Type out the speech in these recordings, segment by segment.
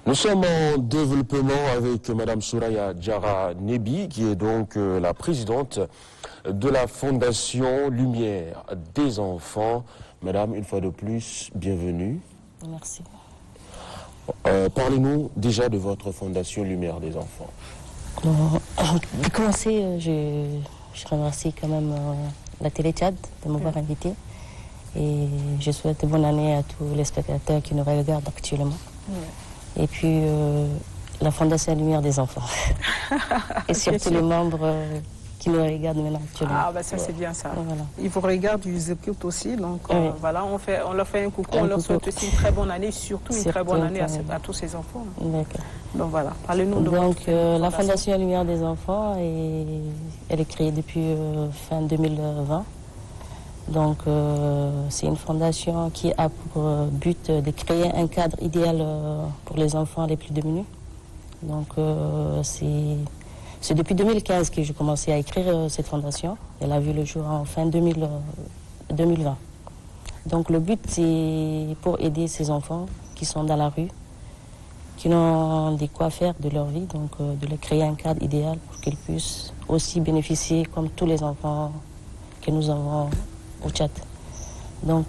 Nous sommes en développement avec Madame Souraya Diarra Nebi, qui est donc la présidente de la Fondation Lumière des enfants. Madame, une fois de plus, bienvenue. Merci. Parlez-nous déjà de votre Fondation Lumière des enfants. Pour commencer, je remercie quand même la télé Tchad de m'avoir invité. Et je souhaite bonne année à tous les spectateurs qui nous regardent actuellement. Et puis la Fondation Lumière des enfants. Et surtout les membres qui nous regardent maintenant actuellement. Ah, bah ça c'est bien ça. Voilà. Ils vous regardent, ils écoutent aussi. Donc voilà, on leur fait un coucou, on leur coucou. souhaite aussi une très bonne année, surtout une très bonne année à tous ces enfants. D'accord. Donc voilà, parlez-nous de Donc votre la Fondation Lumière des enfants, elle est créée depuis fin 2020. Donc c'est une fondation qui a pour but de créer un cadre idéal pour les enfants les plus démunis. Donc c'est depuis 2015 que j'ai commencé à écrire cette fondation. Elle a vu le jour en fin 2020. Donc le but c'est pour aider ces enfants qui sont dans la rue, qui n'ont des quoi faire de leur vie, donc de leur créer un cadre idéal pour qu'ils puissent aussi bénéficier comme tous les enfants que nous avons au Tchad. Donc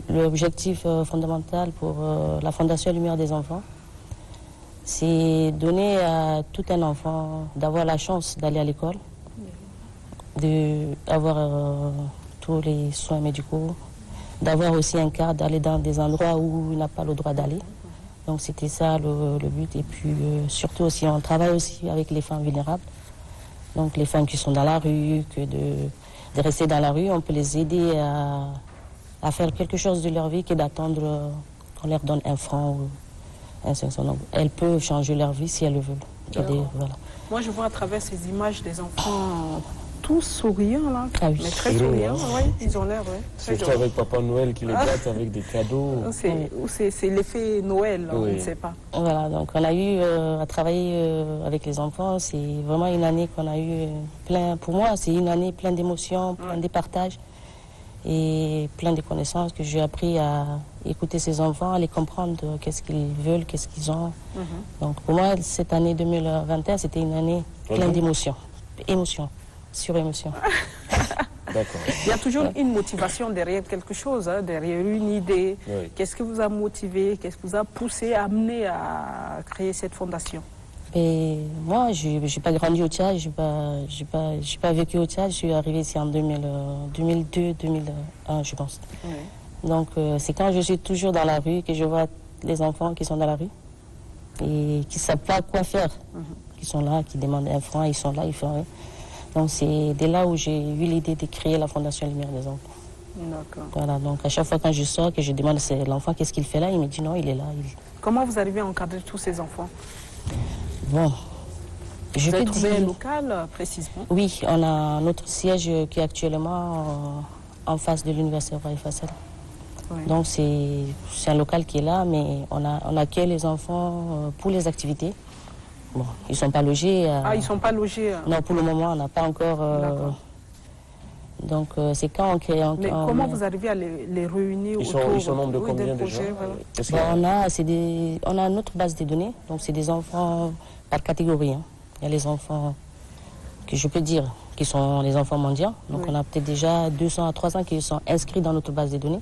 l'objectif fondamental pour la Fondation Lumière des enfants, c'est donner à tout un enfant d'avoir la chance d'aller à l'école, d'avoir tous les soins médicaux, d'avoir aussi un cadre, d'aller dans des endroits où il n'a pas le droit d'aller. Donc c'était ça le but. Et puis surtout aussi, on travaille aussi avec les femmes vulnérables. Donc les femmes qui sont dans la rue, que de rester dans la rue, on peut les aider à faire quelque chose de leur vie que d'attendre qu'on leur donne un franc ou un 500. Donc, elles peuvent changer leur vie si elles le veulent. Voilà. Moi je vois à travers ces images des enfants tous souriants là, Ah oui. mais très souriants, oui, ils ont l'air, Surtout avec Papa Noël qui les gâte avec des cadeaux. C'est l'effet Noël, on ne sait pas. Voilà, donc on a eu à travailler avec les enfants, c'est vraiment une année qu'on a eu plein, pour moi c'est une année pleine d'émotions, plein de partages et plein de connaissances que j'ai appris à écouter ces enfants, à les comprendre, qu'est-ce qu'ils veulent, qu'est-ce qu'ils ont. Donc pour moi cette année 2021 c'était une année pleine d'émotions, sur émotion. D'accord. Il y a toujours une motivation derrière quelque chose, hein, derrière une idée. Oui. Qu'est-ce qui vous a motivé, qu'est-ce qui vous a poussé, amené à créer cette fondation? Et moi, je n'ai pas grandi au Tchad, je n'ai pas vécu au Tchad, je suis arrivée ici en 2002, 2001, je pense. Oui. Donc c'est quand je suis toujours dans la rue que je vois les enfants qui sont dans la rue et qui ne savent pas quoi faire, qui sont là, qui demandent un franc, ils sont là, ils font rien. Donc c'est de là où j'ai eu l'idée de créer la Fondation Lumière des enfants. D'accord. Voilà, donc à chaque fois quand je sors, que je demande à l'enfant qu'est-ce qu'il fait là, il me dit non, il est là. Comment vous arrivez à encadrer tous ces enfants? Bon, je vous avez peux trouvé dire... un local précisément? Oui, on a notre siège qui est actuellement en face de l'université Roy Fassel. Oui. Donc c'est un local qui est là, mais on accueille les enfants pour les activités. Bon, ils ne sont pas logés. Ah, ils ne sont pas logés? Non, pour le moment, on n'a pas encore... donc c'est quand on crée... Mais comment vous arrivez à les réunir autour? Ils sont au nombre de combien déjà? On a notre base de données, donc c'est des enfants par catégorie. Hein. Il y a les enfants que je peux dire qui sont les enfants mendiants. Donc on a peut-être déjà 200 à 300 qui sont inscrits dans notre base de données.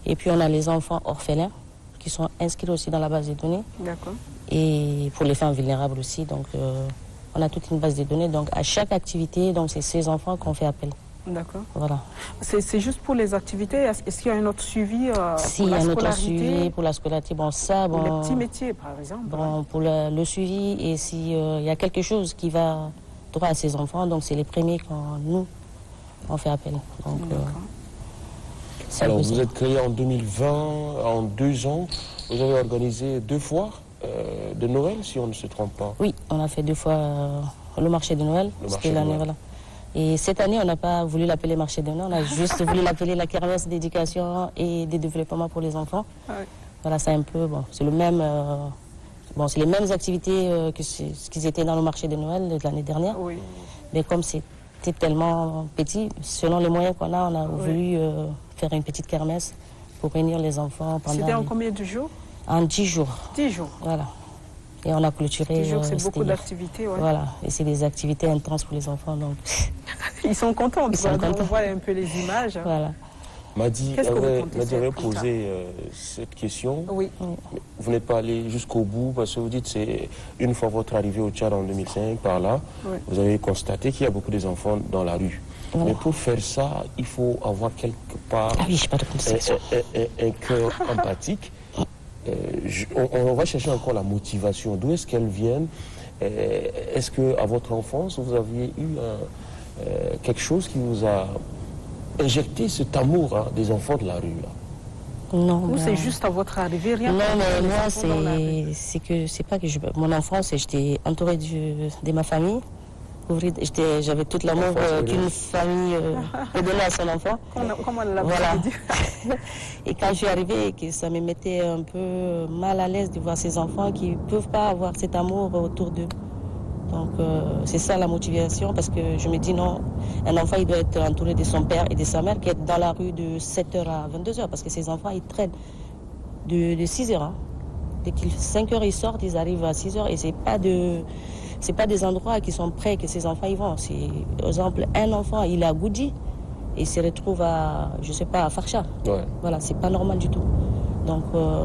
Et puis on a les enfants orphelins qui sont inscrits aussi dans la base de données. D'accord. Et pour les femmes vulnérables aussi. Donc on a toute une base de données. Donc à chaque activité, donc c'est ces enfants qu'on fait appel. D'accord. Voilà. C'est juste pour les activités? Est-ce qu'il y a un autre suivi si, pour la il y a un autre scolarité? suivi pour la scolarité. Bon, ça, bon, les petits métiers, par exemple. Bon, pour le suivi, et s'il y a quelque chose qui va droit à ces enfants, donc c'est les premiers quand nous, on fait appel. Donc, alors, vous êtes créé en 2020, en 2 ans. Vous avez organisé 2 foires de Noël, si on ne se trompe pas. Oui, on a fait 2 fois le marché de Noël. C'était l'année, voilà. Et cette année, on n'a pas voulu l'appeler marché de Noël, on a juste voulu l'appeler la kermesse d'éducation et de développement pour les enfants. Ah oui. Voilà, c'est un peu, bon, c'est le même... Bon, c'est les mêmes activités que ce qu'ils étaient dans le marché de Noël de l'année dernière. Oui. Mais comme c'était tellement petit, selon les moyens qu'on a, on a voulu faire une petite kermesse pour réunir les enfants pendant... C'était en combien de jours? En 10 jours. 10 jours. Voilà. Et on a clôturé. 10 jours, c'est beaucoup hier. d'activités. Ouais. Voilà. Et c'est des activités intenses pour les enfants. Donc. Ils sont contents. Ils sont contents. On voit un peu les images. Voilà. Madi Qu'est-ce que vous avait comptez faire plus posé cette question. Oui. Vous n'êtes pas allé jusqu'au bout parce que vous dites c'est une fois votre arrivée au Tchad en 2005 par là, Oui. vous avez constaté qu'il y a beaucoup d'enfants dans la rue. Voilà. Mais pour faire ça, il faut avoir quelque part Ah oui, je n'ai pas de contestation. un cœur empathique. On va chercher encore la motivation. D'où est-ce qu'elle vient? Est-ce qu'à votre enfance, vous aviez eu quelque chose qui vous a injecté cet amour des enfants de la rue là? Non. Ou c'est juste à votre arrivée, rien. Non, mais les moi, enfants dans la rue. c'est pas que mon enfance, j'étais entourée de ma famille. J'avais tout l'amour qu'une famille peut donner à son enfant. Comme on l'a Voilà. dit. Et quand je suis arrivée, que ça me mettait un peu mal à l'aise de voir ces enfants qui ne peuvent pas avoir cet amour autour d'eux. Donc c'est ça la motivation, parce que je me dis non, un enfant il doit être entouré de son père et de sa mère qui est dans la rue de 7h à 22h, parce que ces enfants ils traînent de 6h. Hein. Dès qu'ils 5h ils sortent, ils arrivent à 6h et c'est pas des endroits qui sont prêts que ces enfants y vont. C'est, par exemple, un enfant il est à Goudi et il se retrouve à, je sais pas, à Farcha. Ouais. Voilà, c'est pas normal du tout. Donc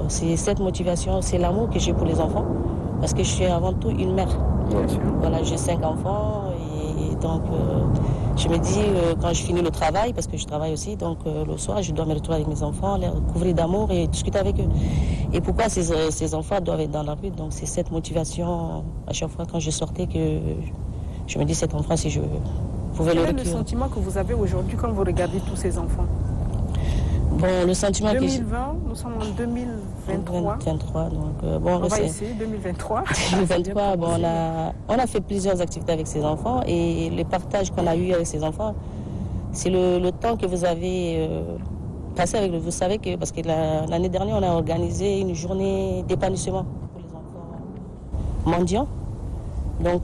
c'est cette motivation, c'est l'amour que j'ai pour les enfants, parce que je suis avant tout une mère. Ouais. Voilà, j'ai 5 enfants et donc je me dis quand je finis le travail, parce que je travaille aussi, donc le soir je dois me retrouver avec mes enfants, les couvrir d'amour et discuter avec eux. Et pourquoi ces enfants doivent être dans la rue? Donc c'est cette motivation à chaque fois quand je sortais que je me dis cet enfant, si je pouvais le Quel est le recueillir. sentiment que vous avez aujourd'hui quand vous regardez tous ces enfants? Bon, le sentiment que j'ai... 2020, nous sommes en 2023. 23, donc bon, On va c'est- essayer 2023. 2023, bon, on a fait plusieurs activités avec ces enfants et le partage qu'on a eu avec ces enfants, c'est le temps que vous avez passé avec eux. Vous savez que, parce que l'année dernière, on a organisé une journée d'épanouissement pour les enfants mendiants. Donc,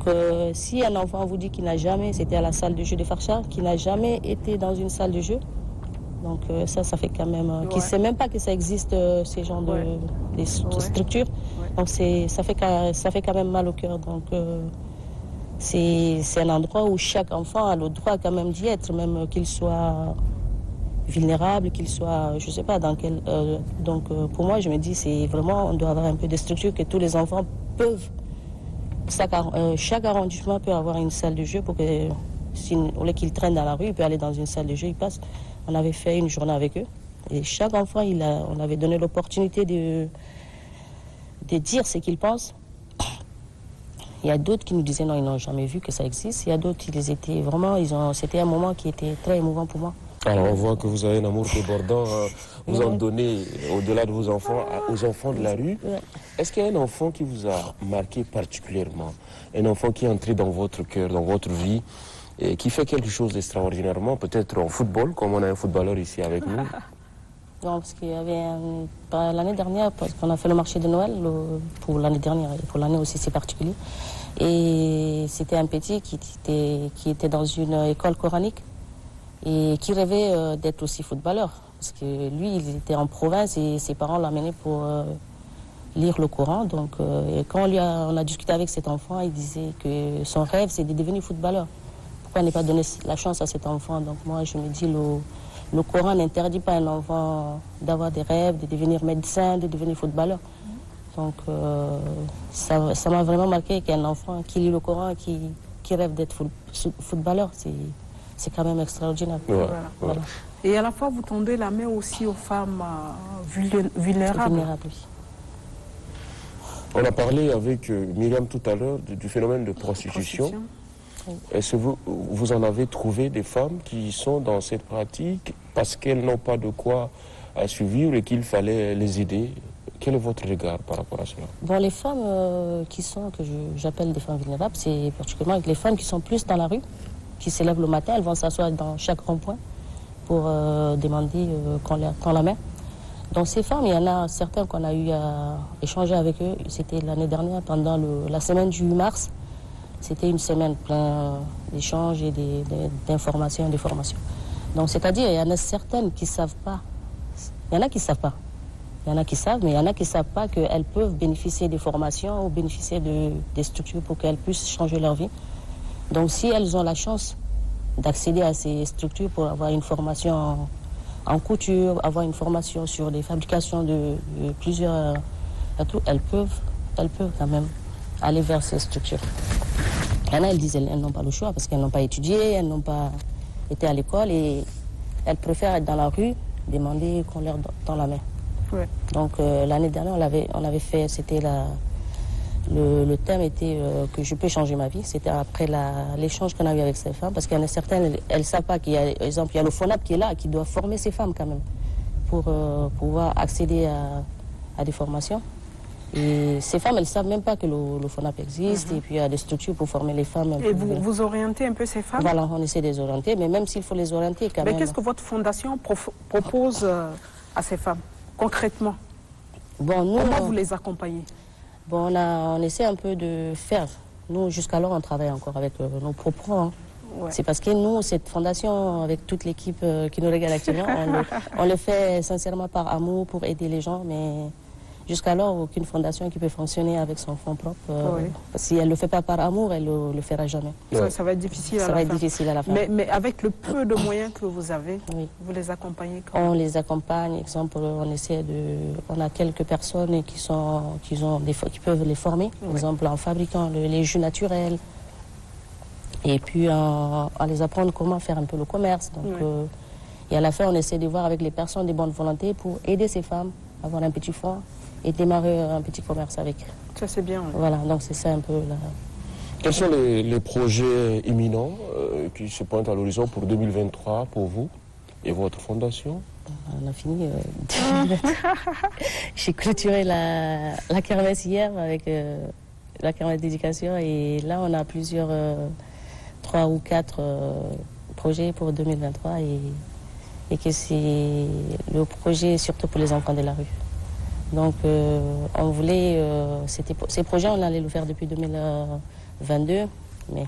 si un enfant vous dit qu'il n'a jamais, c'était à la salle de jeu de Farcha, qu'il n'a jamais été dans une salle de jeu, donc ça fait quand même... Qu'il ne sait même pas que ça existe, ces genres de structures. Ouais. Donc ça fait quand même mal au cœur. Donc c'est un endroit où chaque enfant a le droit quand même d'y être, même qu'il soit vulnérable, qu'il soit, je sais pas dans quel... donc pour moi, je me dis, c'est vraiment, on doit avoir un peu de structure que tous les enfants peuvent... chaque arrondissement peut avoir une salle de jeu pour que, au lieu qu'ils traînent dans la rue, il peut aller dans une salle de jeu, il passe. On avait fait une journée avec eux. Et chaque enfant, on avait donné l'opportunité de dire ce qu'ils pensent. Il y a d'autres qui nous disaient non, ils n'ont jamais vu que ça existe. Il y a d'autres, ils étaient vraiment, c'était un moment qui était très émouvant pour moi. Alors on voit que vous avez un amour débordant, vous en donnez au-delà de vos enfants, aux enfants de la rue. Ouais. Est-ce qu'il y a un enfant qui vous a marqué particulièrement? Un enfant qui est entré dans votre cœur, dans votre vie, et qui fait quelque chose d'extraordinairement, peut-être en football, comme on a un footballeur ici avec nous? Non, parce qu'il y avait l'année dernière, parce qu'on a fait le marché de Noël, pour l'année dernière, et pour l'année aussi c'est particulier. Et c'était un petit qui était dans une école coranique et qui rêvait d'être aussi footballeur. Parce que lui, il était en province et ses parents l'amenaient pour lire le Coran. Donc, et quand on a discuté avec cet enfant, il disait que son rêve, c'est de devenir footballeur. Pourquoi ne pas donner la chance à cet enfant? Donc moi, je me dis, le Coran n'interdit pas à un enfant d'avoir des rêves, de devenir médecin, de devenir footballeur. Donc ça m'a vraiment marqué qu'un enfant qui lit le Coran, qui rêve d'être footballeur, c'est quand même extraordinaire. Ouais, Voilà. Et à la fois, vous tendez la main aussi aux femmes vulnérables. Vulnérable, oui. On a parlé avec Myriam tout à l'heure du phénomène de prostitution. Est-ce que vous en avez trouvé des femmes qui sont dans cette pratique parce qu'elles n'ont pas de quoi à survivre et qu'il fallait les aider? Quel est votre regard par rapport à cela? Bon, les femmes que j'appelle des femmes vulnérables, c'est particulièrement les femmes qui sont plus dans la rue, qui se lèvent le matin, elles vont s'asseoir dans chaque rond-point pour demander qu'on la met. Donc ces femmes, il y en a certains qu'on a eu à échanger avec eux. C'était l'année dernière, pendant la semaine du 8 mars. C'était une semaine pleine d'échanges et d'informations et de formations. Donc c'est-à-dire, il y en a certaines qui ne savent pas. Il y en a qui ne savent pas. Il y en a qui savent, mais il y en a qui ne savent pas qu'elles peuvent bénéficier des formations ou bénéficier des structures pour qu'elles puissent changer leur vie. Donc si elles ont la chance d'accéder à ces structures pour avoir une formation en couture, avoir une formation sur les fabrications de plusieurs atouts, elles peuvent quand même aller vers ces structures. Il y en a, elles disent qu'elles n'ont pas le choix parce qu'elles n'ont pas étudié, elles n'ont pas été à l'école et elles préfèrent être dans la rue, demander qu'on leur tend la main. Ouais. Donc l'année dernière, on avait fait, c'était le thème était que je peux changer ma vie. C'était après l'échange qu'on a eu avec ces femmes, parce qu'il y en a certaines, elles ne savent pas qu'il y a, par exemple, il y a le FONAP qui est là, qui doit former ces femmes quand même, pour pouvoir accéder à des formations. Et ces femmes, elles ne savent même pas que le FONAP existe, et puis il y a des structures pour former les femmes. Et vous orientez un peu ces femmes? Voilà, on essaie de les orienter, mais même s'il faut les orienter quand même. Mais qu'est-ce que votre fondation propose à ces femmes, concrètement? Bon, nous, comment vous les accompagnez? Bon, on essaie un peu de faire. Nous, jusqu'alors, on travaille encore avec nos propres. Hein. Ouais. C'est parce que nous, cette fondation, avec toute l'équipe qui nous regarde actuellement, on le fait sincèrement par amour pour aider les gens, mais jusqu'alors, aucune fondation qui peut fonctionner avec son fonds propre. Oui. Si elle ne le fait pas par amour, elle ne le fera jamais. Ça va être difficile à la fin. Ça va être difficile à la fin. Mais avec le peu de moyens que vous avez, oui. Vous les accompagnez comment? On les accompagne. Exemple, on a quelques personnes qui peuvent les former. Par exemple, en fabriquant les jus naturels. Et puis, en les apprendre comment faire un peu le commerce. Donc, et à la fin, on essaie de voir avec les personnes de bonne volonté pour aider ces femmes à avoir un petit fonds et démarrer un petit commerce avec. Ça, c'est bien. Oui. Voilà, donc c'est ça un peu là. Quels sont les projets imminents qui se pointent à l'horizon pour 2023 pour vous et votre fondation? On a fini. J'ai clôturé la kermesse hier avec la kermesse d'éducation et là on a plusieurs, 3 ou 4 projets pour 2023 et que c'est le projet surtout pour les enfants de la rue. Donc on voulait, ces projets on allait le faire depuis 2022, mais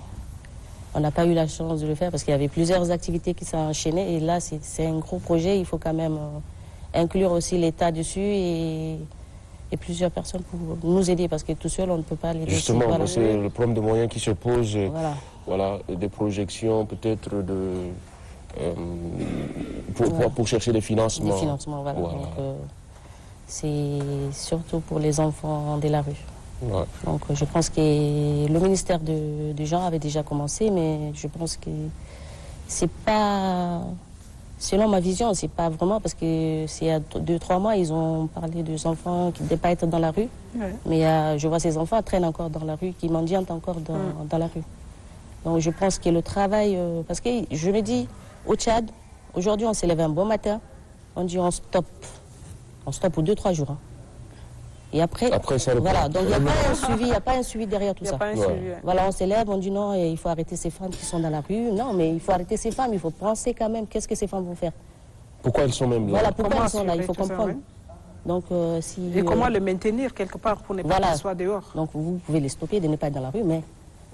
on n'a pas eu la chance de le faire parce qu'il y avait plusieurs activités qui s'enchaînaient et là c'est un gros projet, il faut quand même inclure aussi l'État dessus et plusieurs personnes pour nous aider parce que tout seul on ne peut pas les aider. Justement, voilà. C'est le problème de moyens qui se pose, voilà, des projections peut-être pour chercher des financements. Des financements, voilà. Donc, c'est surtout pour les enfants de la rue. Ouais. Donc je pense que le ministère du genre avait déjà commencé, mais je pense que c'est pas, selon ma vision, c'est pas vraiment parce que c'est il y a 2-3 mois, ils ont parlé des enfants qui ne devaient pas être dans la rue. Ouais. Mais je vois ces enfants traînent encore dans la rue, qui mendiantent encore dans la rue. Donc je pense que le travail, parce que je me dis, au Tchad, aujourd'hui on s'est levé un bon matin, on dit on stoppe pour 2-3 jours. Hein. Et après ça voilà, donc il n'y a pas un suivi derrière tout ça. Suivi. Voilà, on s'élève, on dit non, il faut arrêter ces femmes qui sont dans la rue. Non, mais il faut arrêter ces femmes, il faut penser quand même, qu'est-ce que ces femmes vont faire? Pourquoi elles sont même là? Voilà, pourquoi elles sont là, il faut comprendre. Donc, et comment les maintenir quelque part pour ne pas qu'elles soient dehors? Donc vous pouvez les stopper de ne pas être dans la rue, mais...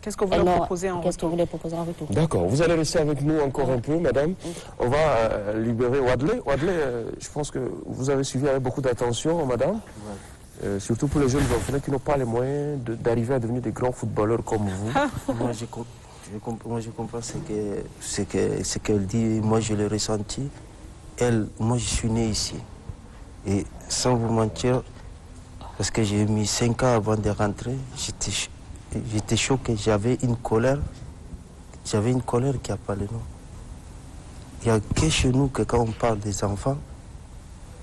Qu'est-ce que vous leur proposez en retour? Qu'est-ce que vous leur proposez en retour? D'accord, vous allez rester avec nous encore un peu, madame. On va libérer Wadley. Wadley, je pense que vous avez suivi avec beaucoup d'attention, madame. Surtout pour les jeunes enfants qui n'ont pas les moyens d'arriver à devenir des grands footballeurs comme vous. Moi, je comprends ce qu'elle dit. Moi, je l'ai ressenti. Moi, je suis né ici. Et sans vous mentir, parce que j'ai mis 5 ans avant de rentrer, j'étais choqué. J'avais une colère qui n'a pas le nom. Il n'y a que chez nous que quand on parle des enfants,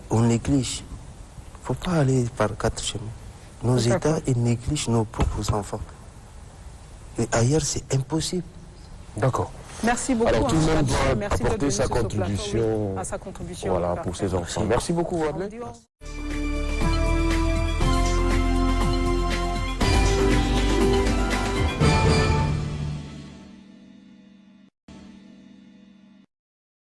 on néglige. Il ne faut pas aller par 4 chemins. Nos États, ils négligent nos propres enfants. Et ailleurs, c'est impossible. D'accord. Merci beaucoup. Alors tout le monde doit Merci apporter de sa contribution, à sa contribution voilà, pour ses enfants. Merci beaucoup, Wadley.